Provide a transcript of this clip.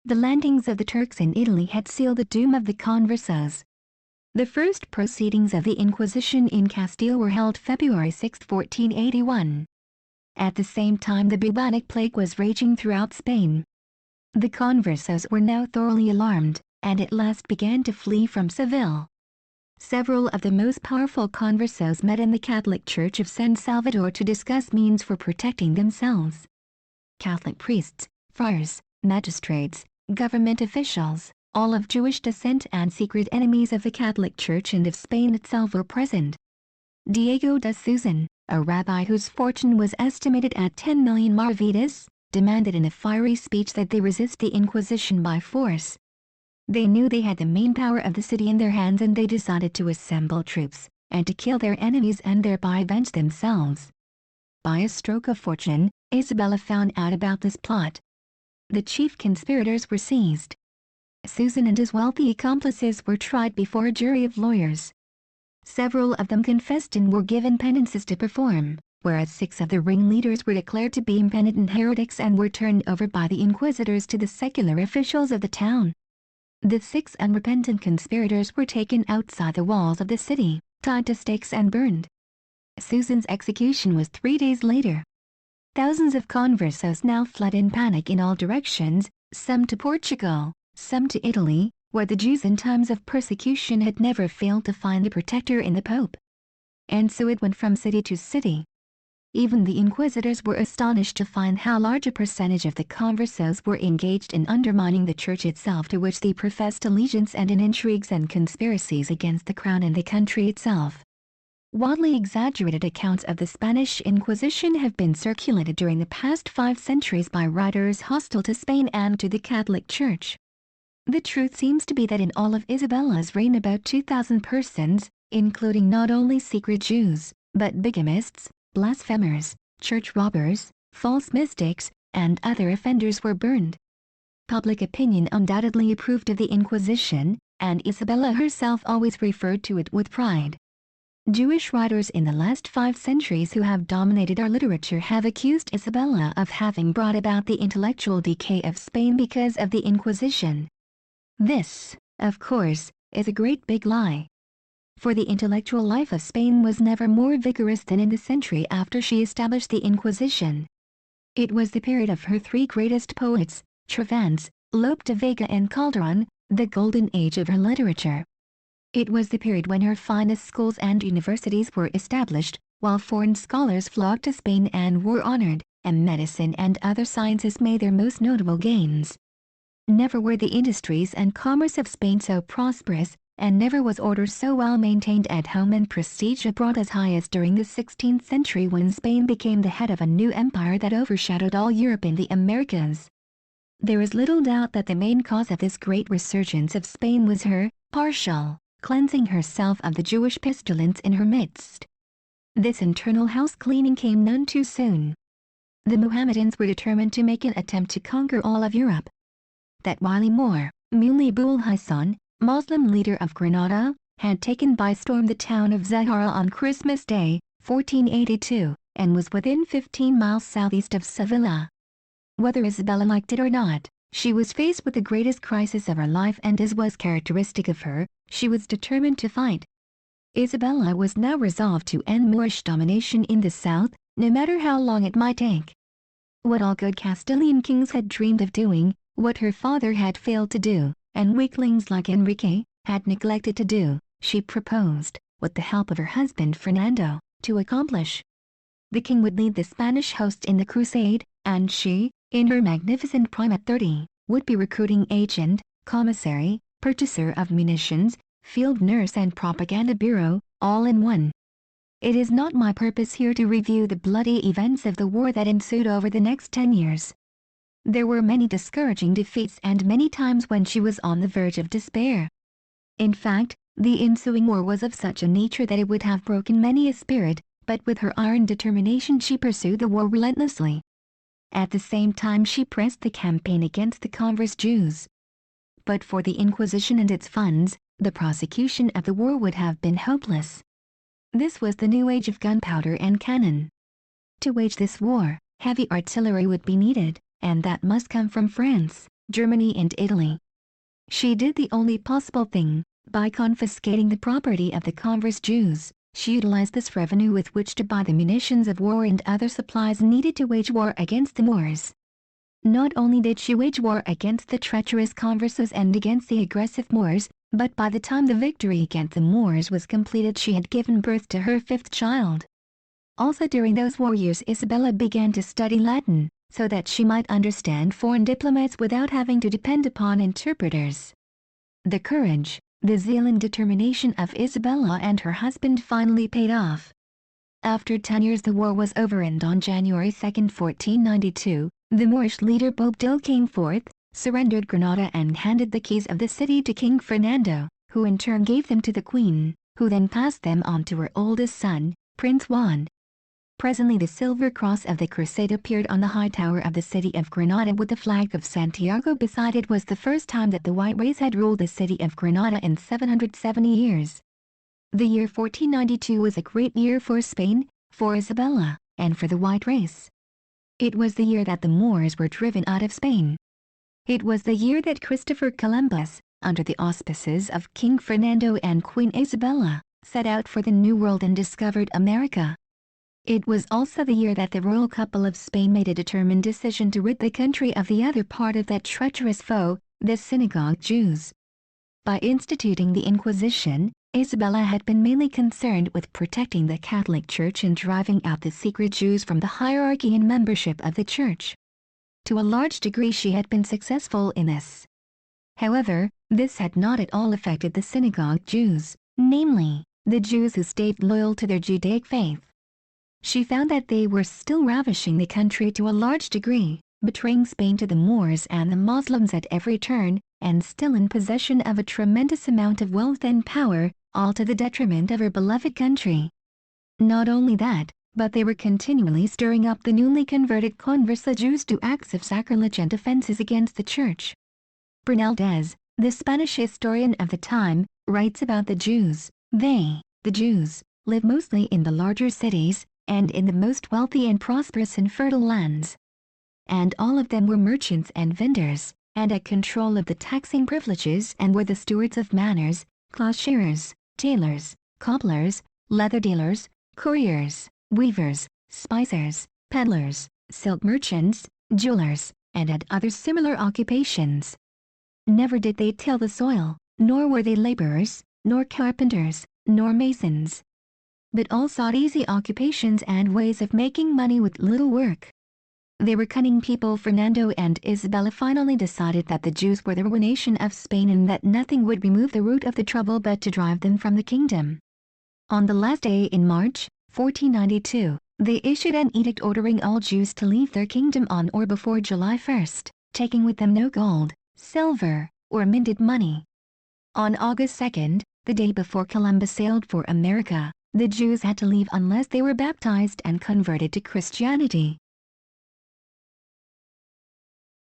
The landings of the Turks in Italy had sealed the doom of the conversos. The first proceedings of the Inquisition in Castile were held February 6, 1481. At the same time the bubonic plague was raging throughout Spain. The conversos were now thoroughly alarmed, and at last began to flee from Seville. Several of the most powerful conversos met in the Catholic Church of San Salvador to discuss means for protecting themselves. Catholic priests, friars, magistrates, government officials, all of Jewish descent and secret enemies of the Catholic Church and of Spain itself were present. Diego de Susan, a rabbi whose fortune was estimated at 10 million maravedis, demanded in a fiery speech that they resist the Inquisition by force. They knew they had the main power of the city in their hands, and they decided to assemble troops, and to kill their enemies and thereby avenge themselves. By a stroke of fortune, Isabella found out about this plot. The chief conspirators were seized. Susan and his wealthy accomplices were tried before a jury of lawyers. Several of them confessed and were given penances to perform, whereas 6 of the ringleaders were declared to be impenitent heretics and were turned over by the inquisitors to the secular officials of the town. The 6 unrepentant conspirators were taken outside the walls of the city, tied to stakes and burned. Susan's execution was 3 days later. Thousands of conversos now fled in panic in all directions, some to Portugal, some to Italy, where the Jews in times of persecution had never failed to find a protector in the Pope. And so it went from city to city. Even the inquisitors were astonished to find how large a percentage of the conversos were engaged in undermining the church itself, to which they professed allegiance, and in intrigues and conspiracies against the crown and the country itself. Wildly exaggerated accounts of the Spanish Inquisition have been circulated during the past 5 centuries by writers hostile to Spain and to the Catholic Church. The truth seems to be that in all of Isabella's reign about 2,000 persons, including not only secret Jews, but bigamists, blasphemers, church robbers, false mystics, and other offenders were burned. Public opinion undoubtedly approved of the Inquisition, and Isabella herself always referred to it with pride. Jewish writers in the last 5 centuries who have dominated our literature have accused Isabella of having brought about the intellectual decay of Spain because of the Inquisition. This, of course, is a great big lie. For the intellectual life of Spain was never more vigorous than in the century after she established the Inquisition. It was the period of her 3 greatest poets, Cervantes, Lope de Vega and Calderon, the golden age of her literature. It was the period when her finest schools and universities were established, while foreign scholars flocked to Spain and were honored, and medicine and other sciences made their most notable gains. Never were the industries and commerce of Spain so prosperous, and never was order so well maintained at home and prestige abroad as high as during the 16th century, when Spain became the head of a new empire that overshadowed all Europe and the Americas. There is little doubt that the main cause of this great resurgence of Spain was her partial cleansing herself of the Jewish pestilence in her midst. This internal house cleaning came none too soon. The Mohammedans were determined to make an attempt to conquer all of Europe. That wily Moor, Muley Bul Hassan, Muslim leader of Granada, had taken by storm the town of Zahara on Christmas Day, 1482, and was within 15 miles southeast of Sevilla. Whether Isabella liked it or not, she was faced with the greatest crisis of her life, and as was characteristic of her, she was determined to fight. Isabella was now resolved to end Moorish domination in the south, no matter how long it might take. What all good Castilian kings had dreamed of doing, what her father had failed to do, and weaklings like Enrique had neglected to do, she proposed, with the help of her husband Fernando, to accomplish. The king would lead the Spanish host in the crusade, and she, in her magnificent prime at 30, would be recruiting agent, commissary, purchaser of munitions, field nurse and propaganda bureau, all in one. It is not my purpose here to review the bloody events of the war that ensued over the next 10 years. There were many discouraging defeats and many times when she was on the verge of despair. In fact, the ensuing war was of such a nature that it would have broken many a spirit, but with her iron determination she pursued the war relentlessly. At the same time she pressed the campaign against the converse Jews. But for the Inquisition and its funds, the prosecution of the war would have been hopeless. This was the new age of gunpowder and cannon. To wage this war, heavy artillery would be needed, and that must come from France, Germany and Italy. She did the only possible thing. By confiscating the property of the converse Jews, she utilized this revenue with which to buy the munitions of war and other supplies needed to wage war against the Moors. Not only did she wage war against the treacherous converses and against the aggressive Moors, but by the time the victory against the Moors was completed she had given birth to her fifth child. Also during those war years Isabella began to study Latin, so that she might understand foreign diplomats without having to depend upon interpreters. The courage, the zeal and determination of Isabella and her husband finally paid off. After 10 years the war was over and on January 2, 1492, the Moorish leader Boabdil came forth, surrendered Granada and handed the keys of the city to King Fernando, who in turn gave them to the Queen, who then passed them on to her oldest son, Prince Juan. Presently the silver cross of the Crusade appeared on the high tower of the city of Granada with the flag of Santiago beside it. Was the first time that the white race had ruled the city of Granada in 770 years. The year 1492 was a great year for Spain, for Isabella, and for the white race. It was the year that the Moors were driven out of Spain. It was the year that Christopher Columbus, under the auspices of King Fernando and Queen Isabella, set out for the New World and discovered America. It was also the year that the royal couple of Spain made a determined decision to rid the country of the other part of that treacherous foe, the synagogue Jews. By instituting the Inquisition, Isabella had been mainly concerned with protecting the Catholic Church and driving out the secret Jews from the hierarchy and membership of the Church. To a large degree she had been successful in this. However, this had not at all affected the synagogue Jews, namely, the Jews who stayed loyal to their Judaic faith. She found that they were still ravishing the country to a large degree, betraying Spain to the Moors and the Muslims at every turn, and still in possession of a tremendous amount of wealth and power, all to the detriment of her beloved country. Not only that, but they were continually stirring up the newly converted converse Jews to acts of sacrilege and offenses against the Church. Bernaldez, the Spanish historian of the time, writes about the Jews. They, the Jews, live mostly in the larger cities, and in the most wealthy and prosperous and fertile lands. And all of them were merchants and vendors, and had control of the taxing privileges and were the stewards of manors, cloth shearers, tailors, cobblers, leather dealers, couriers, weavers, spicers, peddlers, silk merchants, jewelers, and had other similar occupations. Never did they till the soil, nor were they laborers, nor carpenters, nor masons, but all sought easy occupations and ways of making money with little work. They were cunning people. Fernando and Isabella finally decided that the Jews were the ruination of Spain and that nothing would remove the root of the trouble but to drive them from the kingdom. On the last day in March, 1492, they issued an edict ordering all Jews to leave their kingdom on or before July 1, taking with them no gold, silver, or minted money. On August 2, the day before Columbus sailed for America, the Jews had to leave unless they were baptized and converted to Christianity.